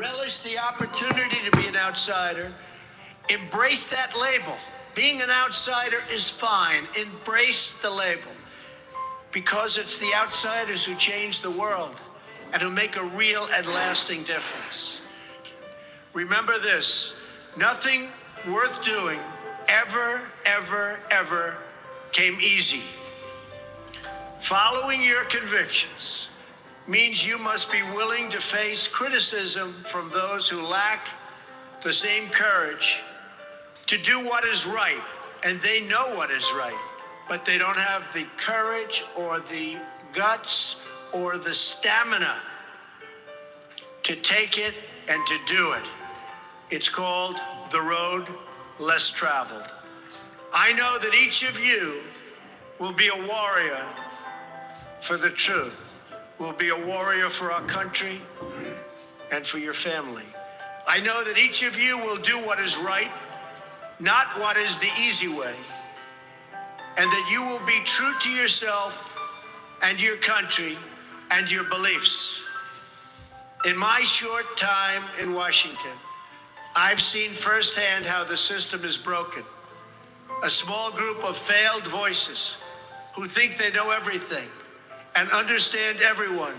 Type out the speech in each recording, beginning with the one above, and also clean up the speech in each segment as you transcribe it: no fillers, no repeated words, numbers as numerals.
Relish the opportunity to be an outsider. Embrace that label. Being an outsider is fine. Embrace the label. Because it's the outsiders who change the world and who make a real and lasting difference. Remember this, nothing worth doing ever came easy. Following your convictions means you must be willing to face criticism from those who lack the same courage to do what is right, and they know what is right, but they don't have the courage or the guts or the stamina to take it and to do it. It's called the road less traveled. I know that each of you will be a warrior for the truth, will be a warrior for our country and for your family. I know that each of you will do what is right, not what is the easy way, and that you will be true to yourself and your country and your beliefs. In my short time in Washington, I've seen firsthand how the system is broken. A small group of failed voices who think they know everything and understand everyone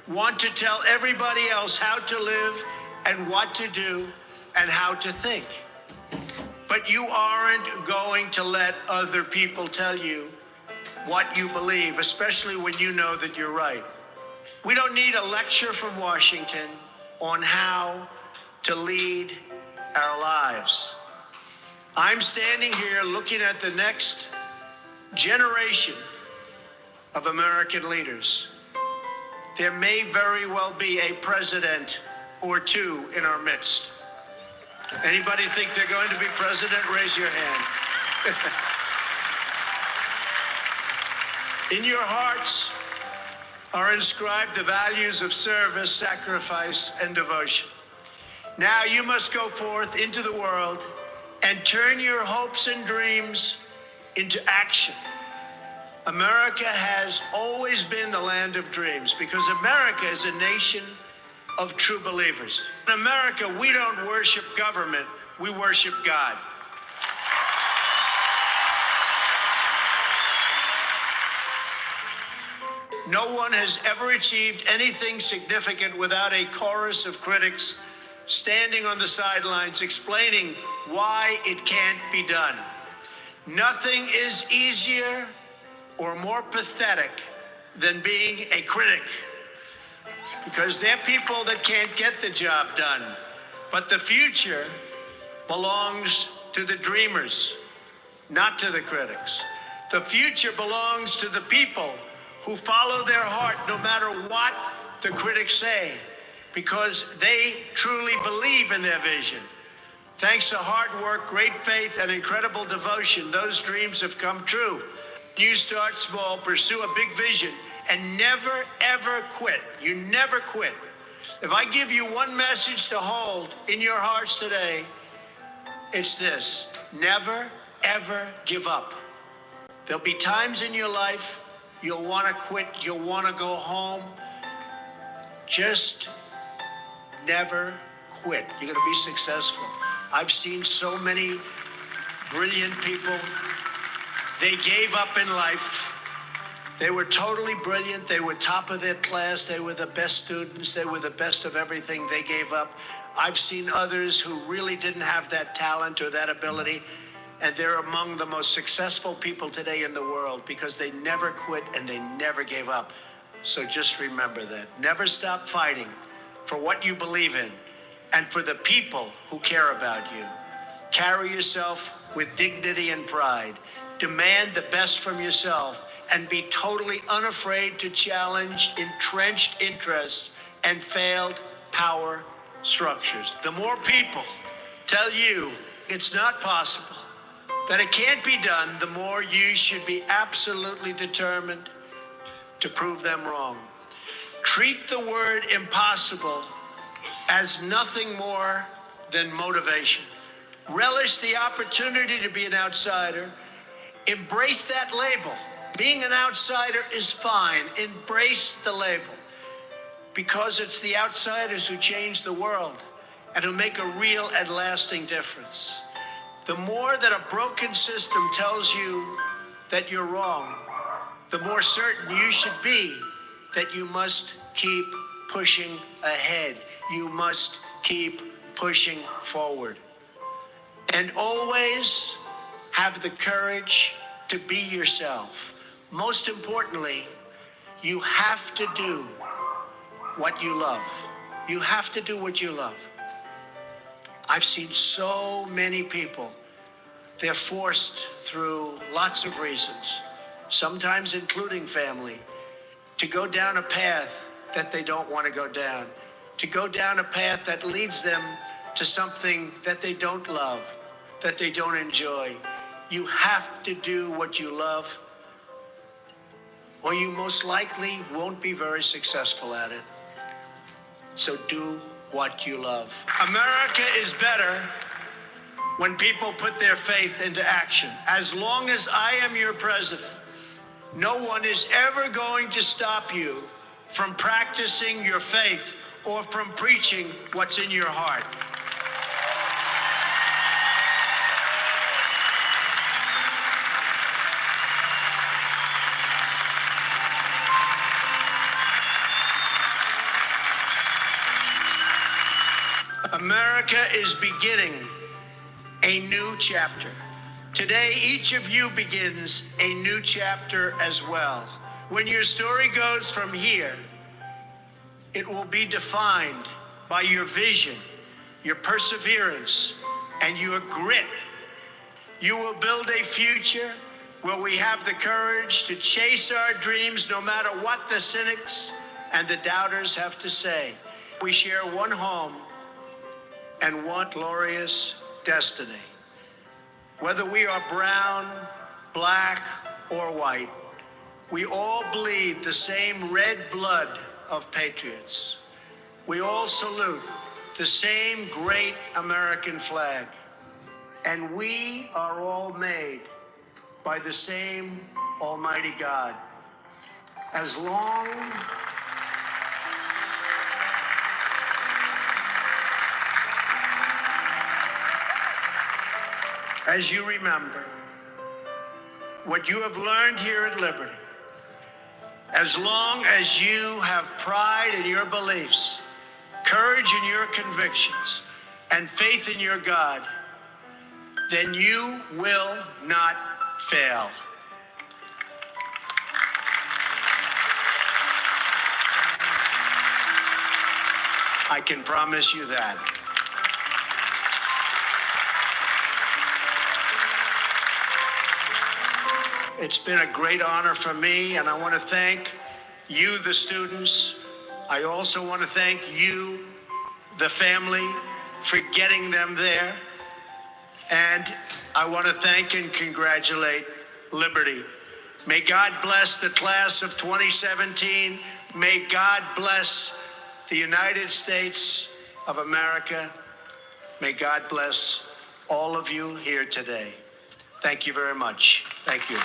want to tell everybody else how to live and what to do and how to think. But you aren't going to let other people tell you what you believe, especially when you know that you're right. We don't need a lecture from Washington on how to lead our lives. I'm standing here looking at the next generation of American leaders. There may very well be a president or two in our midst. Anybody think they're going to be president? Raise your hand. In your hearts are inscribed the values of service, sacrifice, and devotion. Now you must go forth into the world and turn your hopes and dreams into action. America has always been the land of dreams because America is a nation of true believers. In America, we don't worship government, we worship God. No one has ever achieved anything significant without a chorus of critics standing on the sidelines explaining why it can't be done. Nothing is easier or more pathetic than being a critic, because they're people that can't get the job done. But the future belongs to the dreamers, not to the critics. The future belongs to the people who follow their heart no matter what the critics say, because they truly believe in their vision. Thanks to hard work, great faith, and incredible devotion, those dreams have come true. You start small, pursue a big vision, and never, ever quit. You never quit. If I give you one message to hold in your hearts today, it's this: never, ever give up. There'll be times in your life you'll want to quit, you'll want to go home. Just never quit. You're going to be successful. I've seen so many brilliant people. They gave up in life. They were totally brilliant. They were top of their class. They were the best students. They were the best of everything. They gave up. I've seen others who really didn't have that talent or that ability, and they're among the most successful people today in the world because they never quit and they never gave up. So just remember that. Never stop fighting for what you believe in and for the people who care about you. Carry yourself with dignity and pride. Demand the best from yourself and be totally unafraid to challenge entrenched interests and failed power structures. The more people tell you it's not possible, that it can't be done, the more you should be absolutely determined to prove them wrong. Treat the word impossible as nothing more than motivation. Relish the opportunity to be an outsider. Embrace that label. Being an outsider is fine. Embrace the label, because it's the outsiders who change the world. and it'll make a real and lasting difference. The more that a broken system tells you that you're wrong, the more certain you should be that you must keep pushing ahead. You must keep pushing forward. And always have the courage to be yourself. Most importantly, you have to do what you love. You have to do what you love. I've seen so many people, they're forced through lots of reasons, sometimes including family, to go down a path that they don't want to go down, to go down a path that leads them to something that they don't love, that they don't enjoy. You have to do what you love, or you most likely won't be very successful at it. So do what you love. America is better when people put their faith into action. As long as I am your president, no one is ever going to stop you from practicing your faith or from preaching what's in your heart. America is beginning a new chapter. Today, each of you begins a new chapter as well. When your story goes from here, it will be defined by your vision, your perseverance, and your grit. You will build a future where we have the courage to chase our dreams no matter what the cynics and the doubters have to say. We share one home and one glorious destiny. Whether we are brown, black, or white, we all bleed the same red blood of patriots. We all salute the same great American flag. And we are all made by the same Almighty God. As long as you remember what you have learned here at Liberty, as long as you have pride in your beliefs, courage in your convictions, and faith in your God, then you will not fail. I can promise you that. It's been a great honor for me, and I want to thank you, the students. I also want to thank you, the family, for getting them there. And I want to thank and congratulate Liberty. May God bless the class of 2017. May God bless the United States of America. May God bless all of you here today. Thank you very much. Thank you.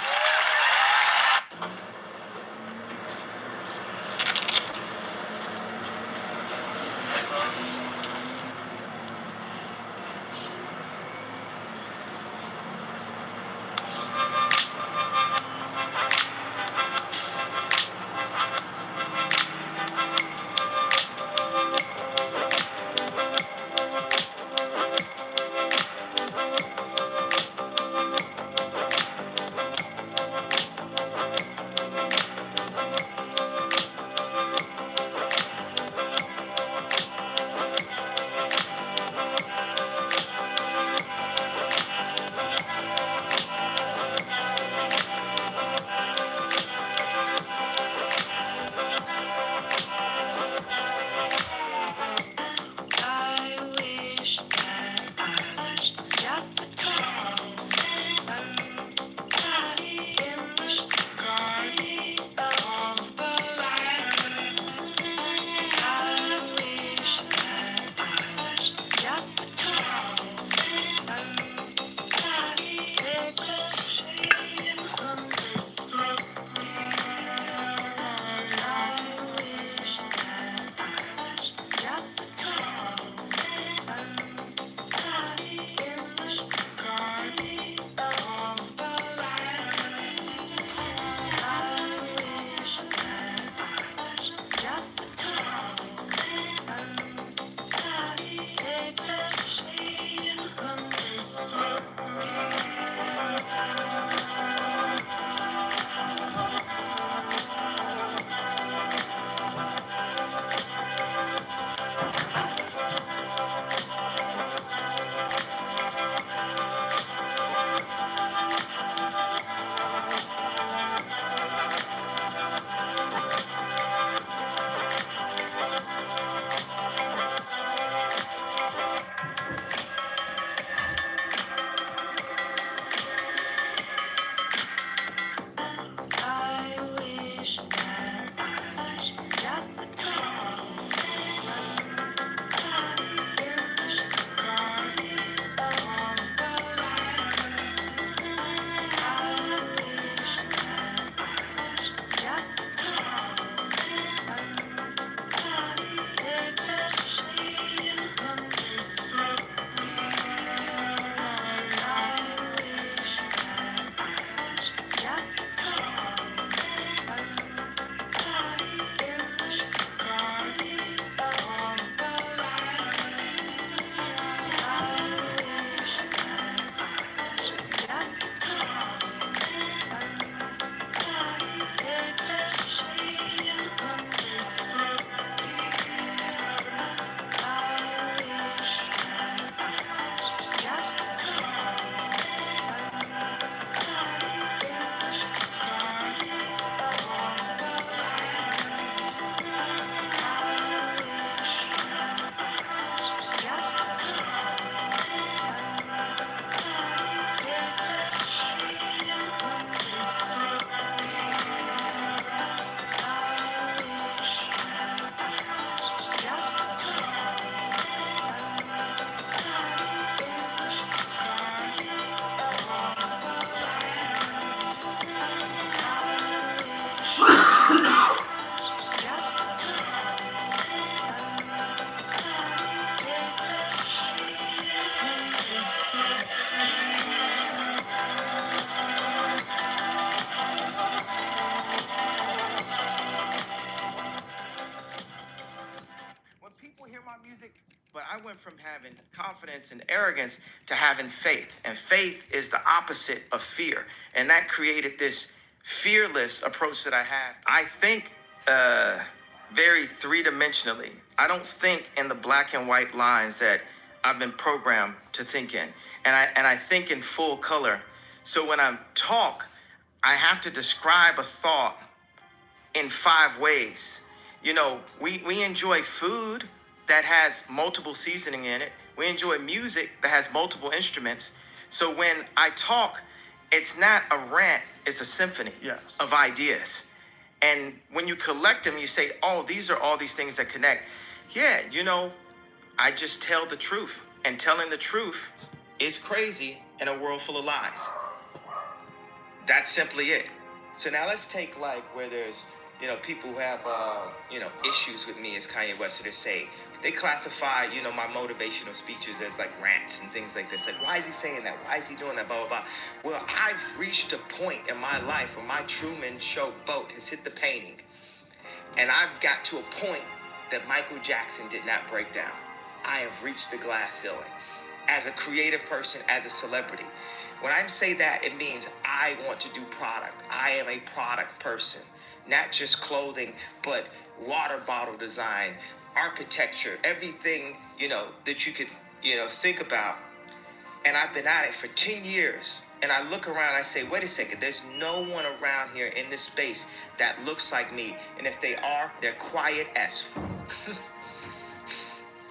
having confidence and arrogance to having faith. And faith is the opposite of fear. And that created this fearless approach that I have. I think very three-dimensionally. I don't think in the black and white lines that I've been programmed to think in. And I think in full color. So when I talk, I have to describe a thought in 5 ways. You know, we enjoy food that has multiple seasoning in it. We enjoy music that has multiple instruments. So when I talk, it's not a rant, it's a symphony of ideas. And when you collect them, you say, oh, these are all these things that connect. Yeah, you know, I just tell the truth. And telling the truth is crazy in a world full of lies. That's simply it. So now let's take like where there's, you know, people who have, issues with me, as Kanye West would say. They classify, you know, my motivational speeches as like rants and things like this. Like, why is he saying that? Why is he doing that? Blah, blah, blah. Well, I've reached a point in my life where my Truman Show boat has hit the painting. And I've got to a point that Michael Jackson did not break down. I have reached the glass ceiling. As a creative person, as a celebrity. When I say that, it means I want to do product. I am a product person. Not just clothing, but water bottle design, architecture, everything, you know, that you could, you know, think about. And I've been at it for 10 years. And I look around, I say, wait a second, there's no one around here in this space that looks like me. And if they are, they're quiet as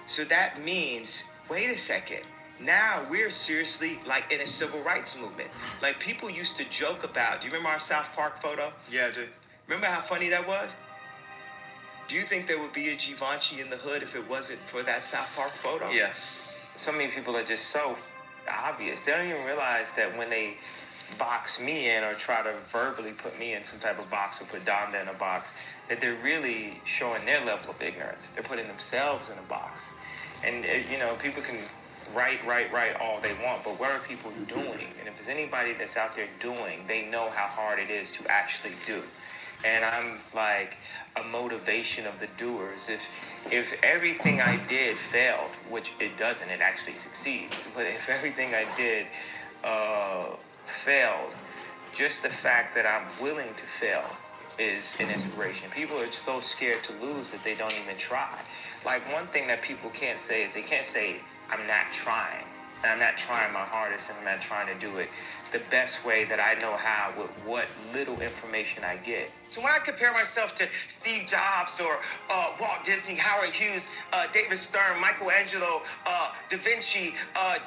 So that means, wait a second. Now we're seriously like in a civil rights movement. Like people used to joke about, do you remember our South Park photo? Yeah, I do. Remember how funny that was? Do you think there would be a Givenchy in the hood if it wasn't for that South Park photo? Yeah. So many people are just so obvious. They don't even realize that when they box me in or try to verbally put me in some type of box or put Donda in a box, that they're really showing their level of ignorance. They're putting themselves in a box. And, you know, people can write all they want, but what are people doing? And if there's anybody that's out there doing, they know how hard it is to actually do. And I'm like a motivation of the doers. If everything I did failed, which it doesn't, it actually succeeds. But if everything I did failed, just the fact that I'm willing to fail is an inspiration. People are so scared to lose that they don't even try. Like one thing that people can't say is they can't say, I'm not trying. And I'm not trying my hardest and I'm not trying to do it the best way that I know how with what little information I get. So when I compare myself to Steve Jobs or Walt Disney, Howard Hughes, David Stern, Michelangelo, Da Vinci,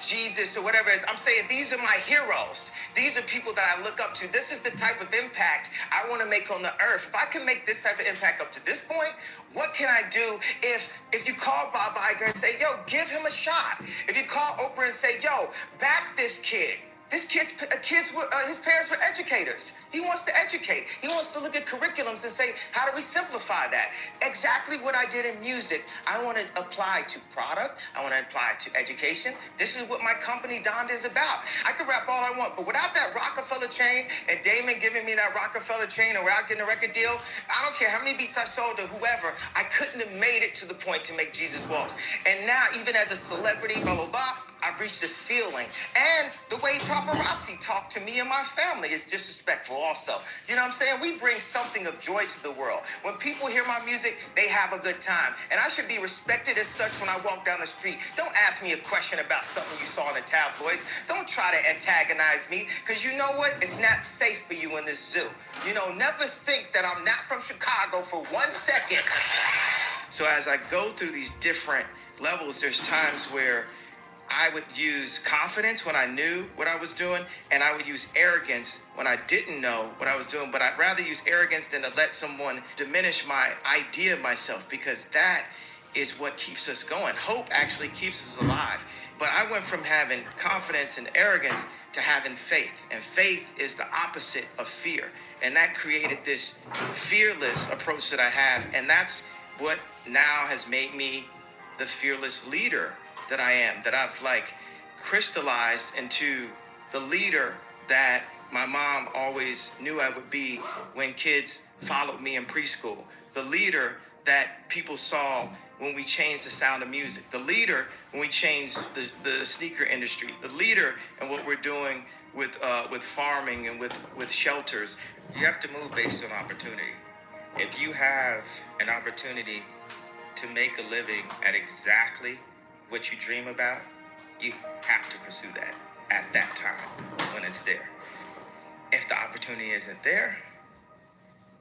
Jesus, or whatever it is, I'm saying these are my heroes. These are people that I look up to. This is the type of impact I want to make on the earth. If I can make this type of impact up to this point, what can I do if you call Bob Iger and say, yo, give him a shot? If you call Oprah and say, yo, back this kid. His parents were educators. He wants to educate. He wants to look at curriculums and say, how do we simplify that? Exactly what I did in music. I want to apply to product. I want to apply to education. This is what my company, Donda, is about. I can rap all I want, but without that Rockefeller chain and Damon giving me that Rockefeller chain and without getting a record deal, I don't care how many beats I sold to whoever, I couldn't have made it to the point to make Jesus Walks. And now, even as a celebrity, blah, blah, blah, I've reached the ceiling. And the way paparazzi talk to me and my family is disrespectful also. You know what I'm saying? We bring something of joy to the world. When people hear my music, they have a good time. And I should be respected as such when I walk down the street. Don't ask me a question about something you saw in the tabloids. Don't try to antagonize me, because you know what? It's not safe for you in this zoo. You know, never think that I'm not from Chicago for 1 second. So as I go through these different levels, there's times where I would use confidence when I knew what I was doing, and I would use arrogance when I didn't know what I was doing. But I'd rather use arrogance than to let someone diminish my idea of myself, because that is what keeps us going. Hope actually keeps us alive. But I went from having confidence and arrogance to having faith. And faith is the opposite of fear. And that created this fearless approach that I have. And that's what now has made me the fearless leader that I am, that I've like crystallized into the leader that my mom always knew I would be when kids followed me in preschool. The leader that people saw when we changed the sound of music, the leader when we changed the sneaker industry, the leader in what we're doing with farming and with shelters. You have to move based on opportunity. If you have an opportunity to make a living at exactly what you dream about, you have to pursue that at that time when it's there. If the opportunity isn't there,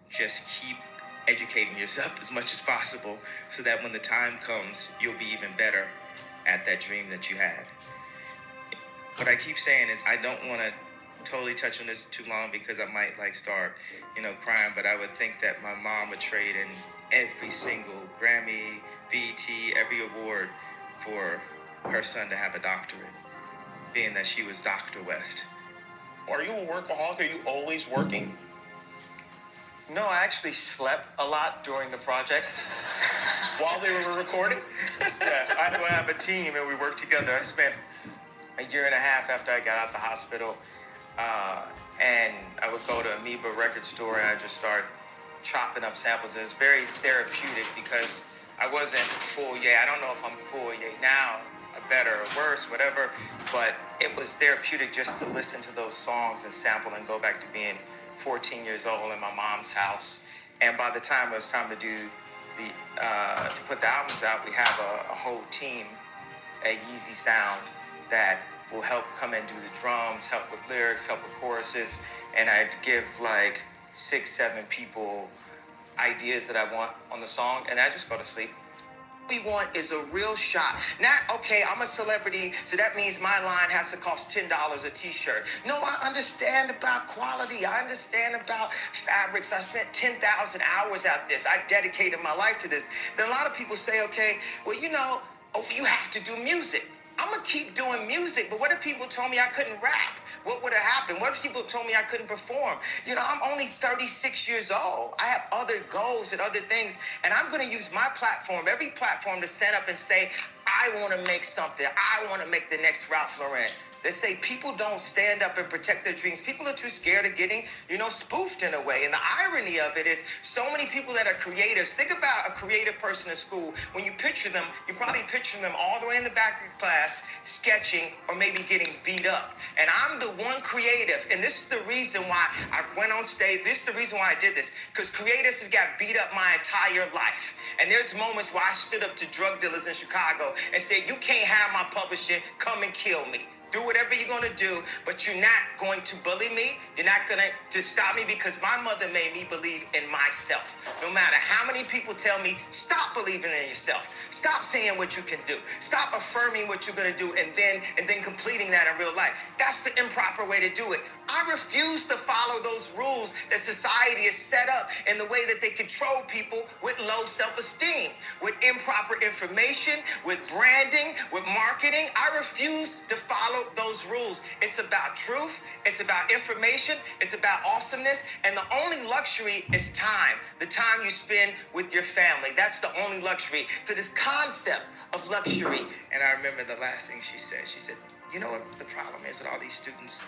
just keep educating yourself as much as possible so that when the time comes, you'll be even better at that dream that you had. What I keep saying is I don't want to totally touch on this too long because I might start, crying, but I would think that my mom would trade in every single Grammy, BET, every award for her son to have a doctorate, being that she was Dr. West. Are you a workaholic? Are you always working? No, I actually slept a lot during the project. While they were recording? Yeah, I have a team and we work together. I spent a year and a half after I got out the hospital, and I would go to Amoeba record store and I just start chopping up samples. And it's very therapeutic because I wasn't full yay. I don't know if I'm full yay now, better or worse, whatever, but it was therapeutic just to listen to those songs and sample and go back to being 14 years old in my mom's house. And by the time it was time to do to put the albums out, we have a whole team at Yeezy Sound that will help come and do the drums, help with lyrics, help with choruses, and I'd give 6-7 people ideas that I want on the song, and I just go to sleep. We want is a real shot. Not, okay, I'm a celebrity, so that means my line has to cost $10 a t-shirt. No, I understand about quality. I understand about fabrics. I spent 10,000 hours at this. I dedicated my life to this. Then a lot of people say, okay, well, you have to do music. I'm going to keep doing music, but what if people told me I couldn't rap? What would have happened? What if people told me I couldn't perform? I'm only 36 years old. I have other goals and other things, and I'm going to use my platform, every platform, to stand up and say, I want to make something. I want to make the next Ralph Lauren. They say people don't stand up and protect their dreams. People are too scared of getting, spoofed in a way. And the irony of it is so many people that are creatives. Think about a creative person in school. When you picture them, you probably picture them all the way in the back of class, sketching or maybe getting beat up. And I'm the one creative. And this is the reason why I went on stage. This is the reason why I did this. Because creatives have got beat up my entire life. And there's moments where I stood up to drug dealers in Chicago and said, you can't have my publishing, come and kill me. Do whatever you're going to do, but you're not going to bully me. You're not going to stop me because my mother made me believe in myself. No matter how many people tell me, stop believing in yourself. Stop saying what you can do. Stop affirming what you're going to do and then completing that in real life. That's the improper way to do it. I refuse to follow those rules that society has set up in the way that they control people with low self-esteem, with improper information, with branding, with marketing. I refuse to follow those rules. It's about truth. It's about information. It's about awesomeness. And the only luxury is time. The time you spend with your family. That's the only luxury. So this concept of luxury. And I remember the last thing she said. She said, you know what the problem is with all these students?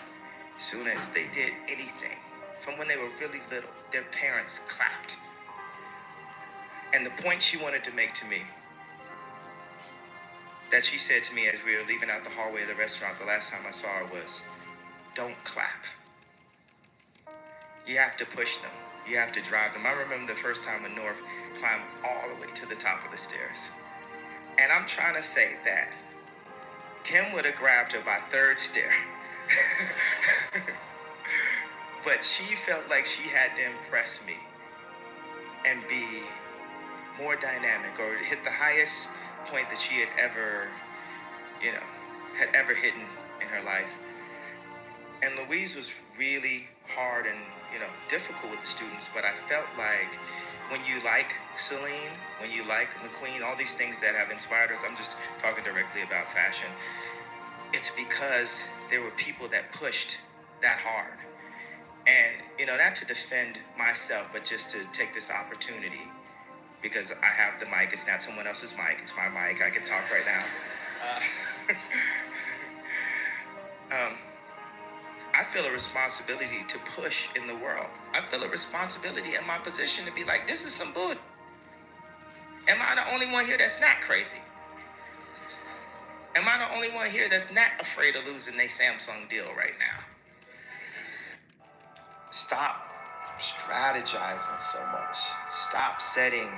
As soon as they did anything, from when they were really little, their parents clapped. And the point she wanted to make to me, that she said to me as we were leaving out the hallway of the restaurant the last time I saw her was, don't clap. You have to push them. You have to drive them. I remember the first time when North climbed all the way to the top of the stairs. And I'm trying to say that Kim would have grabbed her by third stair. But she felt like she had to impress me and be more dynamic or hit the highest point that she had ever hit in her life. And Louise was really hard and, difficult with the students, but I felt like when you like Celine, when you like McQueen, all these things that have inspired us, I'm just talking directly about fashion, it's because there were people that pushed that hard. And, not to defend myself, but just to take this opportunity, because I have the mic. It's not someone else's mic. It's my mic. I can talk right now. I feel a responsibility to push in the world. I feel a responsibility in my position to be like, this is some bull. Am I the only one here that's not crazy? Am I the only one here that's not afraid of losing their Samsung deal right now? Stop strategizing so much. Stop setting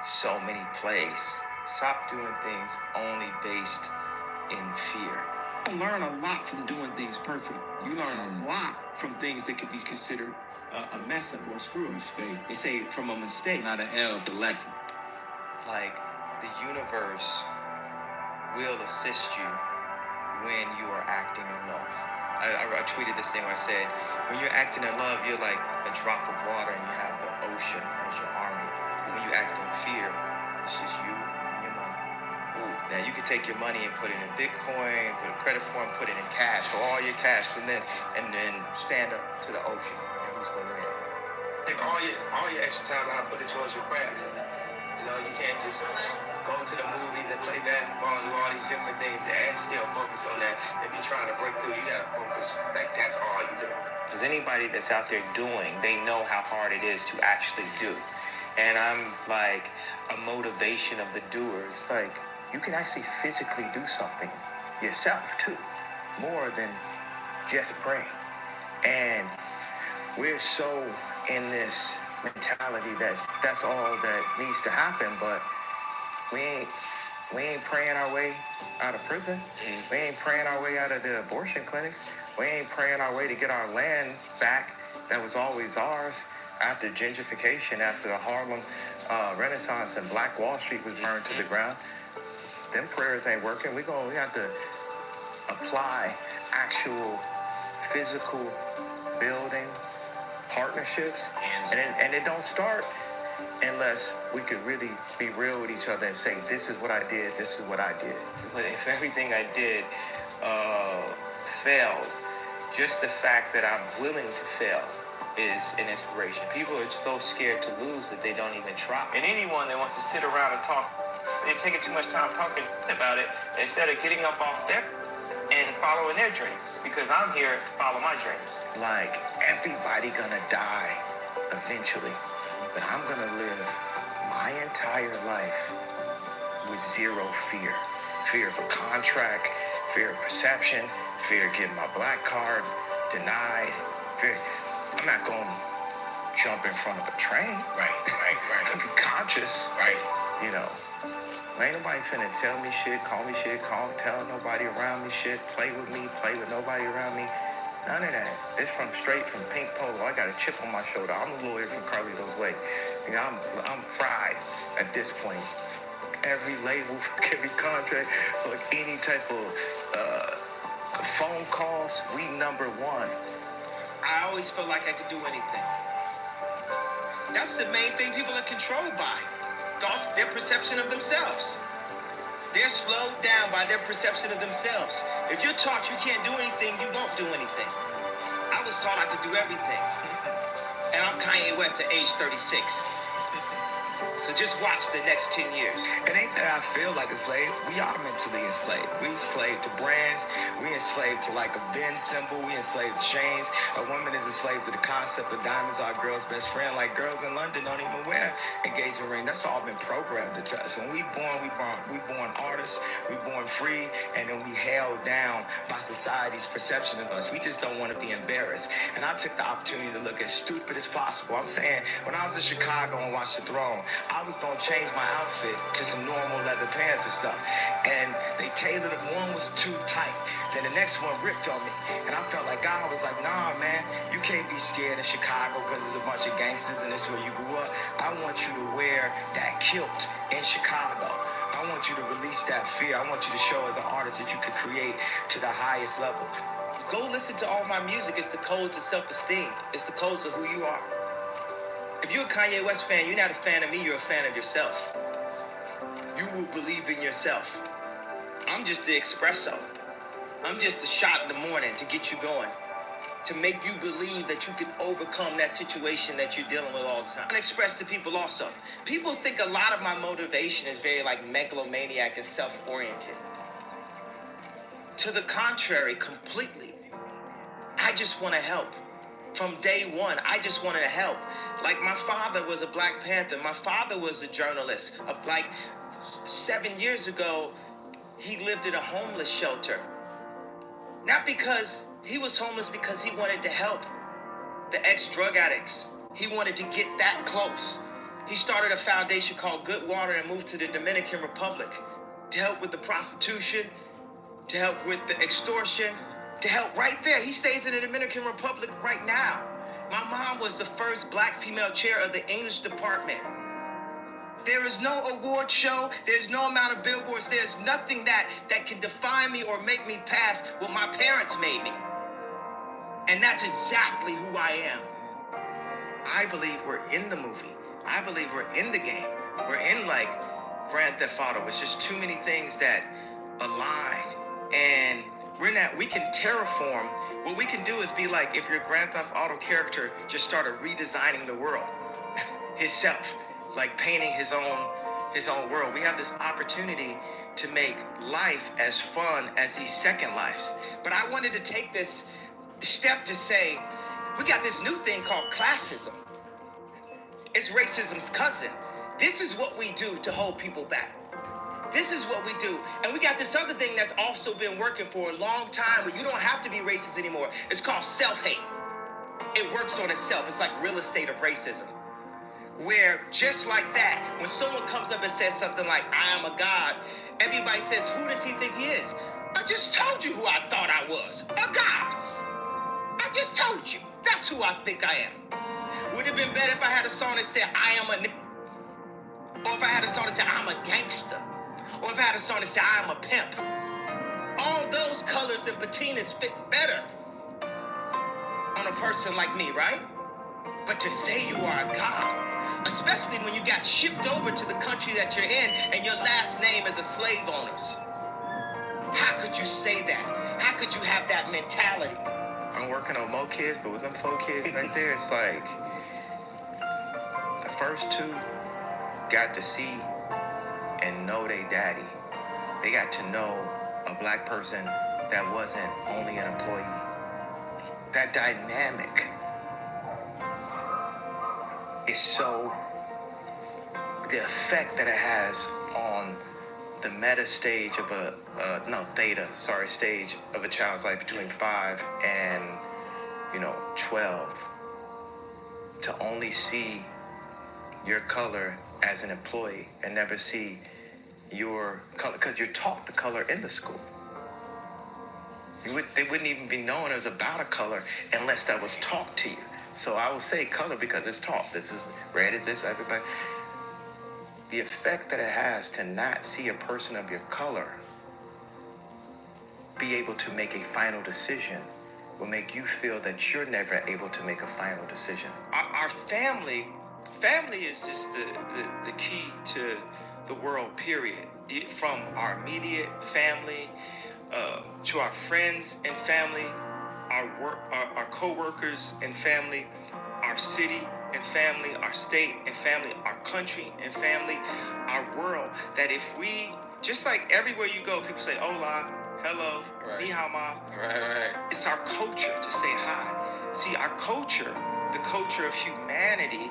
so many plays. Stop doing things only based in fear. You learn a lot from doing things perfect. You learn a lot from things that could be considered a mess up or a screw up. You say from a mistake, not an L, it's a lesson. Like, the universe will assist you when you are acting in love. I tweeted this thing where I said, when you're acting in love, you're like a drop of water and you have the ocean as your army. When you act in fear, it's just you and your money. Now, you can take your money and put it in Bitcoin, put a credit form, put it in cash, or all your cash, and then stand up to the ocean. And who's going to win? Take all your extra time out, put it towards your craft. You know, you can't just go to the movies and play basketball and do all these different things and still focus on that. If you're trying to break through, you gotta focus. Like, that's all you do. Because anybody that's out there doing, they know how hard it is to actually do. And I'm like a motivation of the doers. Like, you can actually physically do something yourself too, more than just pray. And we're so in this mentality that's all that needs to happen, but we ain't praying our way out of prison. We ain't praying our way out of the abortion clinics. We ain't praying our way to get our land back that was always ours after gentrification, after the Harlem Renaissance and Black Wall Street was burned to the ground. Them prayers ain't working. We have to apply actual physical building partnerships, and it don't start unless we could really be real with each other and say, this is what I did, this is what I did. But if everything I did failed, just the fact that I'm willing to fail is an inspiration. People are so scared to lose that they don't even try. And anyone that wants to sit around and talk, they're taking too much time talking about it instead of getting up off their and following their dreams, because I'm here to follow my dreams. Like, everybody gonna die eventually, but I'm gonna live my entire life with zero fear. Fear of a contract, fear of perception, fear of getting my black card denied. Fear. I'm not gonna jump in front of a train. Right. I'm conscious. Right. You know. Ain't nobody finna tell me shit, call me shit, tell nobody around me shit, play with me, play with nobody around me. None of that. It's straight from Pink Polo. I got a chip on my shoulder. I'm a lawyer from Carlito's Way. You know, I'm fried at this point. Every label, every contract, like any type of phone calls, we number one. I always felt like I could do anything. That's the main thing people are controlled by. Thoughts, their perception of themselves. They're slowed down by their perception of themselves. If you're taught you can't do anything, you won't do anything. I was taught I could do everything. And I'm Kanye West at age 36. So just watch the next 10 years. It ain't that I feel like a slave. We are mentally enslaved. We enslaved to brands. We enslaved to like a Benz symbol. We enslaved to chains. A woman is enslaved to the concept of diamonds are a girl's best friend. Like girls in London don't even wear engagement ring. That's all been programmed into us. When we born artists. We born free, and then we held down by society's perception of us. We just don't want to be embarrassed. And I took the opportunity to look as stupid as possible. I'm saying, when I was in Chicago and watched The Throne, I was gonna change my outfit to some normal leather pants and stuff. And they tailored it. One was too tight. Then the next one ripped on me. And I felt like God was like, nah, man, you can't be scared in Chicago because there's a bunch of gangsters and this is where you grew up. I want you to wear that kilt in Chicago. I want you to release that fear. I want you to show as an artist that you could create to the highest level. Go listen to all my music. It's the codes of self-esteem. It's the codes of who you are. If you're a Kanye West fan, you're not a fan of me, you're a fan of yourself. You will believe in yourself. I'm just the espresso. I'm just a shot in the morning to get you going. To make you believe that you can overcome that situation that you're dealing with all the time. I express to people also. People think a lot of my motivation is very like megalomaniac and self-oriented. To the contrary, completely. I just want to help. From day one, I just wanted to help. Like, my father was a Black Panther. My father was a journalist. Like 7 years ago, he lived in a homeless shelter. Not because he was homeless, because he wanted to help the ex-drug addicts. He wanted to get that close. He started a foundation called Good Water and moved to the Dominican Republic to help with the prostitution, to help with the extortion, to help right there. He stays in the Dominican Republic right now. My mom was the first Black female chair of the English department. There is no award show. There's no amount of billboards. There's nothing that can define me or make me pass what my parents made me. And that's exactly who I am. I believe we're in the movie. I believe we're in the game. We're in like Grand Theft Auto. It's just too many things that align. And we can terraform. What we can do is be like, if your Grand Theft Auto character just started redesigning the world himself, like painting his own world. We have this opportunity to make life as fun as these second lives. But I wanted to take this step to say, we got this new thing called classism. It's racism's cousin. This is what we do to hold people back. This is what we do. And we got this other thing that's also been working for a long time where you don't have to be racist anymore. It's called self-hate. It works on itself. It's like real estate of racism. Where just like that, when someone comes up and says something like, I am a god, everybody says, who does he think he is? I just told you who I thought I was, a god. I just told you. That's who I think I am. Would it have been better if I had a song that said, I am a nigga? Or if I had a song that said, I'm a gangster? Or if I had a song that said, I am a pimp? All those colors and patinas fit better on a person like me, right? But to say you are a god, especially when you got shipped over to the country that you're in and your last name is a slave owner's. How could you say that? How could you have that mentality? I'm working on more kids, but with them 4 kids right there, it's like the first 2 got to see and know they daddy. They got to know a Black person that wasn't only an employee. That dynamic is so, the effect that it has on the meta stage of stage of a child's life between 5 and 12, to only see your color as an employee and never see your color, because you're taught the color in the school. They wouldn't even be known as about a color unless that was taught to you. So I will say color because it's taught. This is red, is this, everybody. The effect that it has to not see a person of your color be able to make a final decision will make you feel that you're never able to make a final decision. Our family is just the key to the world, period. From our immediate family to our friends and family, our co-workers and family, our city and family, our state and family, our country and family, our world. That if we, just like everywhere you go, people say hola, hello, ni hao ma. Right. It's our culture to say hi. See, our culture, the culture of humanity,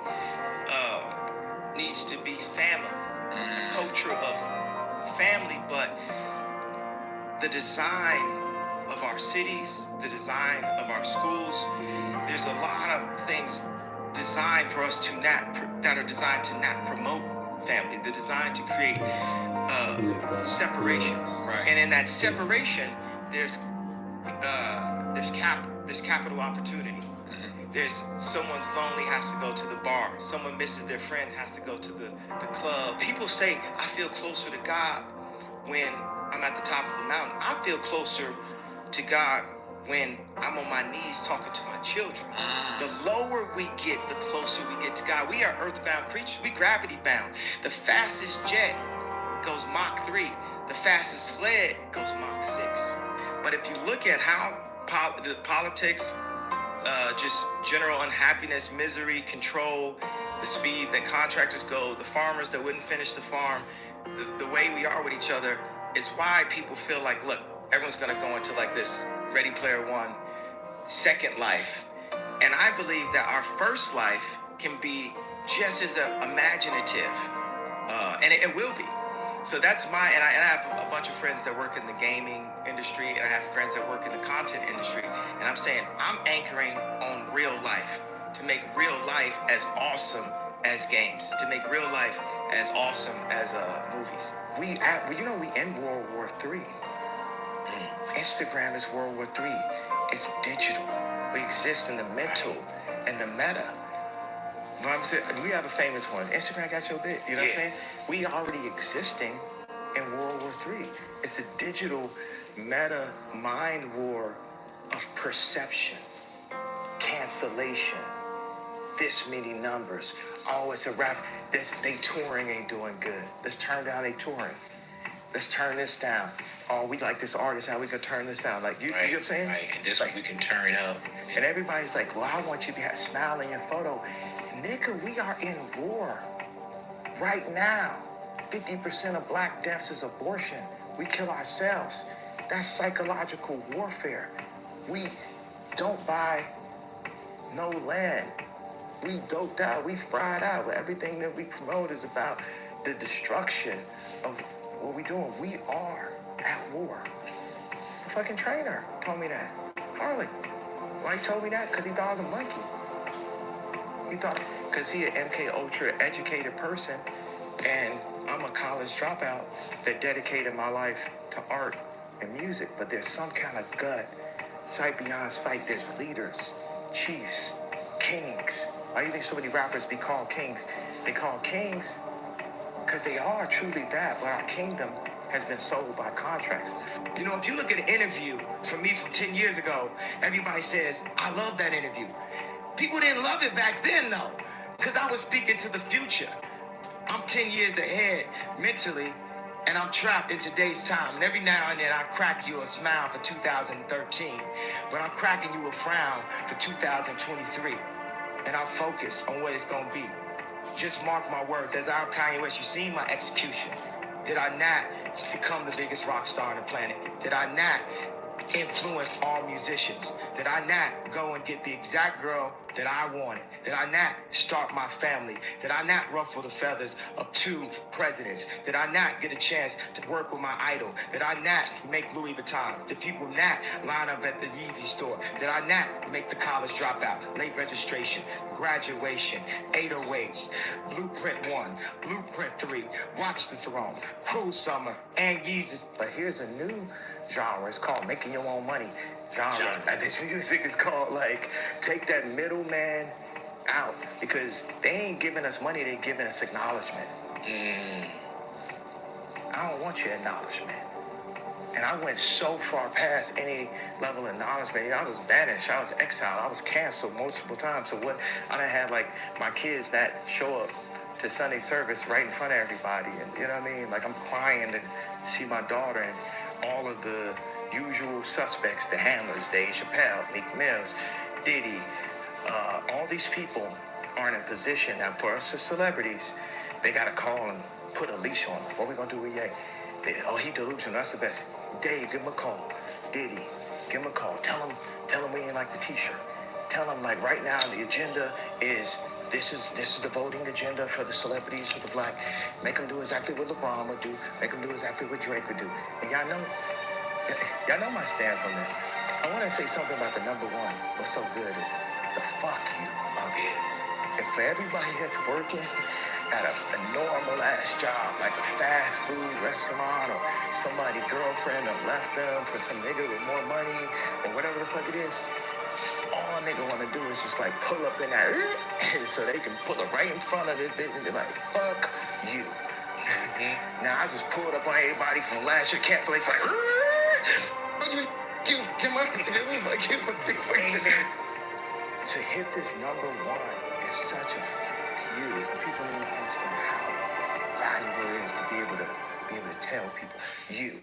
needs to be family. A culture of family, but the design of our cities, the design of our schools, there's a lot of things designed for us to that are designed to not promote family. They're designed to create separation. Right. And in that separation, there's capital opportunity. There's someone's lonely, has to go to the bar. Someone misses their friends, has to go to the club. People say, I feel closer to God when I'm at the top of the mountain. I feel closer to God when I'm on my knees talking to my children. The lower we get, the closer we get to God. We are earthbound creatures. We gravity bound. The fastest jet goes Mach 3. The fastest sled goes Mach 6. But if you look at how the politics, just general unhappiness, misery, control, the speed that contractors go, the farmers that wouldn't finish the farm, the way we are with each other is why people feel like, look, everyone's gonna go into like this Ready Player One, second life, And I believe that our first life can be just as imaginative, and it will be. So that's and I have a bunch of friends that work in the gaming industry, and I have friends that work in the content industry, and I'm saying I'm anchoring on real life to make real life as awesome as games, to make real life as awesome as movies. We in World War III. Instagram is World War III. It's digital. We exist in the mental and the meta. We have a famous one. Instagram got your bit. You know what I'm saying? We already existing in World War III. It's a digital meta mind war of perception, cancellation, this many numbers. Oh, it's a rap. They touring ain't doing good. Let's turn down they touring. Let's turn this down. Oh, we like this artist, how we can turn this down. Like, you know what I'm saying? Right, and this one we can turn up. And everybody's like, well, I want you to be smiling in your photo. Nigga, we are in war right now. 50% of black deaths is abortion. We kill ourselves. That's psychological warfare. We don't buy no land. We doped out, we fried out. Everything that we promote is about the destruction of what we doing. We are at war. The fucking trainer told me that. Harley. Why he told me that? Because he thought I was a monkey. He thought, because he an MK Ultra educated person, and I'm a college dropout that dedicated my life to art and music. But there's some kind of gut, sight beyond sight. There's leaders, chiefs, kings. Why do you think so many rappers be called kings? They call kings because they are truly that, but our kingdom has been sold by contracts. You know, if you look at an interview from me from 10 years ago, everybody says, I love that interview. People didn't love it back then, though, because I was speaking to the future. I'm 10 years ahead mentally, and I'm trapped in today's time. And every now and then I crack you a smile for 2013, but I'm cracking you a frown for 2023. And I'm focused on what it's going to be. Just mark my words. As I'm Kanye West, you seen my execution. Did I not become the biggest rock star on the planet? Did I not influence all musicians? Did I not go and get the exact girl that I wanted? Did I not start my family? Did I not ruffle the feathers of 2 presidents? Did I not get a chance to work with my idol? Did I not make Louis Vuittons? Did people not line up at the Yeezy store? Did I not make the college dropout, late registration, graduation, 808s, Blueprint 1, Blueprint 3, Watch the Throne, Cruel Summer, and Yeezus? But here's a new genre. It's called making your own money genre. And this music is called, like, take that middleman out, because they ain't giving us money, they're giving us acknowledgement. I don't want your acknowledgement. And I went so far past any level of acknowledgement. You know, I was banished, I was exiled, I was canceled multiple times. So what, I done had like my kids that show up to Sunday service right in front of everybody, and you know what I mean? Like, I'm crying to see my daughter, and all of the usual suspects, the handlers, Dave Chappelle, Meek Mills, Diddy, all these people aren't in position. Now, for us as celebrities, they got to call and put a leash on them. What we going to do with Ye? He delusional, that's the best. Dave, give him a call. Diddy, give him a call. Tell him we ain't like the t-shirt. Tell him, like, right now the agenda is this is the voting agenda for the celebrities, for the black. Make them do exactly what LeBron would do. Make them do exactly what Drake would do. And y'all know my stance on this. I want to say something about the number one. What's so good is the fuck you of it. And for everybody that's working at a normal ass job, like a fast food restaurant, or somebody girlfriend that left them for some nigga with more money, or whatever the fuck it is, all a nigga want to do is just like pull up in that, so they can pull it right in front of this bitch and be like, fuck you. Now I just pulled up on everybody from last year, cancellation, like, to hit this number one is such a fuck you. And people need to understand how valuable it is to be able to tell people you.